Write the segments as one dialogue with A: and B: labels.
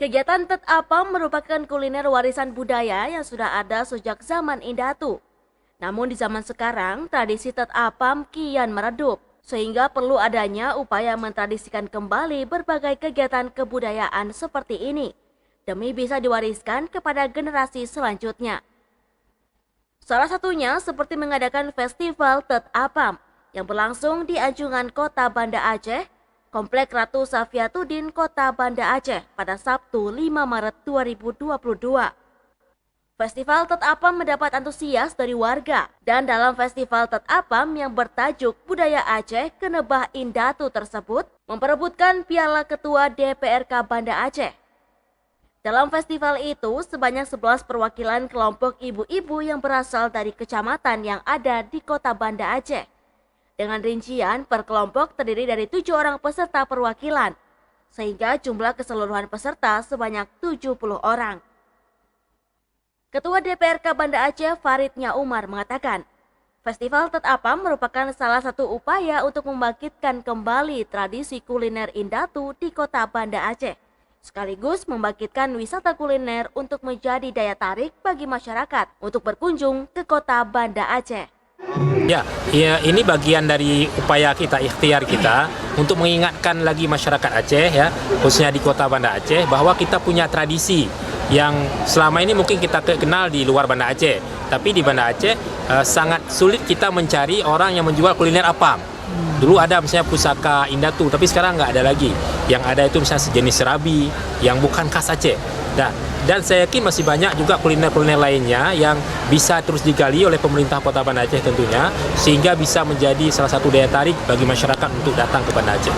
A: Kegiatan Tet Apam merupakan kuliner warisan budaya yang sudah ada sejak zaman Indatu. Namun di zaman sekarang, tradisi Tet Apam kian meredup, sehingga perlu adanya upaya mentradisikan kembali berbagai kegiatan kebudayaan seperti ini, demi bisa diwariskan kepada generasi selanjutnya. Salah satunya seperti mengadakan festival Tet Apam yang berlangsung di Anjungan Kota Banda Aceh, Komplek Ratu Safiatuddin, Kota Banda Aceh pada Sabtu 5 Maret 2022. Festival Tet Apam mendapat antusias dari warga, dan dalam festival Tet Apam yang bertajuk Budaya Aceh Kenebah Indatu tersebut memperebutkan piala Ketua DPRK Banda Aceh. Dalam festival itu, sebanyak 11 perwakilan kelompok ibu-ibu yang berasal dari kecamatan yang ada di Kota Banda Aceh. Dengan rincian, per kelompok terdiri dari 7 orang peserta perwakilan, sehingga jumlah keseluruhan peserta sebanyak 70 orang. Ketua DPRK Banda Aceh Farid Nya Umar mengatakan, Festival Tet Apam merupakan salah satu upaya untuk membangkitkan kembali tradisi kuliner Indatu di Kota Banda Aceh, sekaligus membangkitkan wisata kuliner untuk menjadi daya tarik bagi masyarakat untuk berkunjung ke Kota Banda Aceh.
B: Ya, ini bagian dari upaya kita, ikhtiar kita untuk mengingatkan lagi masyarakat Aceh, ya, khususnya di Kota Banda Aceh, bahwa kita punya tradisi yang selama ini mungkin kita kenal di luar Banda Aceh, tapi di Banda Aceh sangat sulit kita mencari orang yang menjual kuliner apam. Dulu ada misalnya pusaka Indatu, tapi sekarang nggak ada lagi. Yang ada itu misalnya sejenis serabi yang bukan khas Aceh. Dan saya yakin masih banyak juga kuliner-kuliner lainnya yang bisa terus digali oleh pemerintah Kota Banda Aceh tentunya, sehingga bisa menjadi salah satu daya tarik bagi masyarakat untuk datang ke Banda Aceh.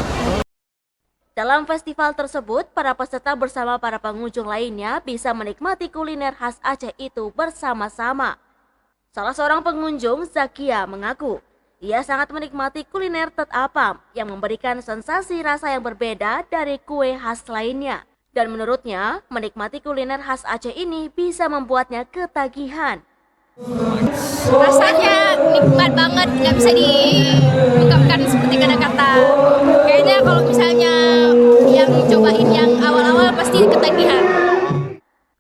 A: Dalam festival tersebut, para peserta bersama para pengunjung lainnya bisa menikmati kuliner khas Aceh itu bersama-sama. Salah seorang pengunjung, Zakia, mengaku ia sangat menikmati kuliner Tet Apam yang memberikan sensasi rasa yang berbeda dari kue khas lainnya. Dan menurutnya, menikmati kuliner khas Aceh ini bisa membuatnya ketagihan.
C: Rasanya nikmat banget, nggak bisa diungkapkan seperti kata-kata. Kayaknya kalau misalnya yang cobain yang awal-awal pasti ketagihan.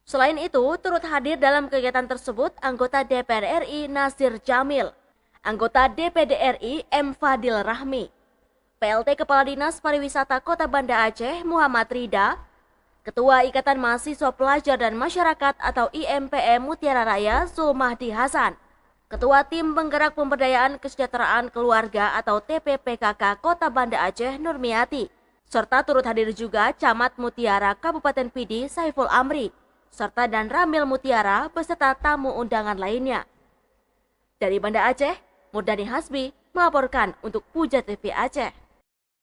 A: Selain itu, turut hadir dalam kegiatan tersebut anggota DPR RI Nasir Jamil, anggota DPD RI M. Fadil Rahmi, PLT Kepala Dinas Pariwisata Kota Banda Aceh Muhammad Rida, Ketua Ikatan Mahasiswa Pelajar dan Masyarakat atau IMPM Mutiara Raya Zulmahdi Hasan, Ketua Tim Penggerak Pemberdayaan Kesejahteraan Keluarga atau TPPKK Kota Banda Aceh Nurmiati, serta turut hadir juga Camat Mutiara Kabupaten Pidi Saiful Amri, serta dan Ramil Mutiara beserta tamu undangan lainnya. Dari Banda Aceh, Murdani Hasbi melaporkan untuk Puja TV Aceh.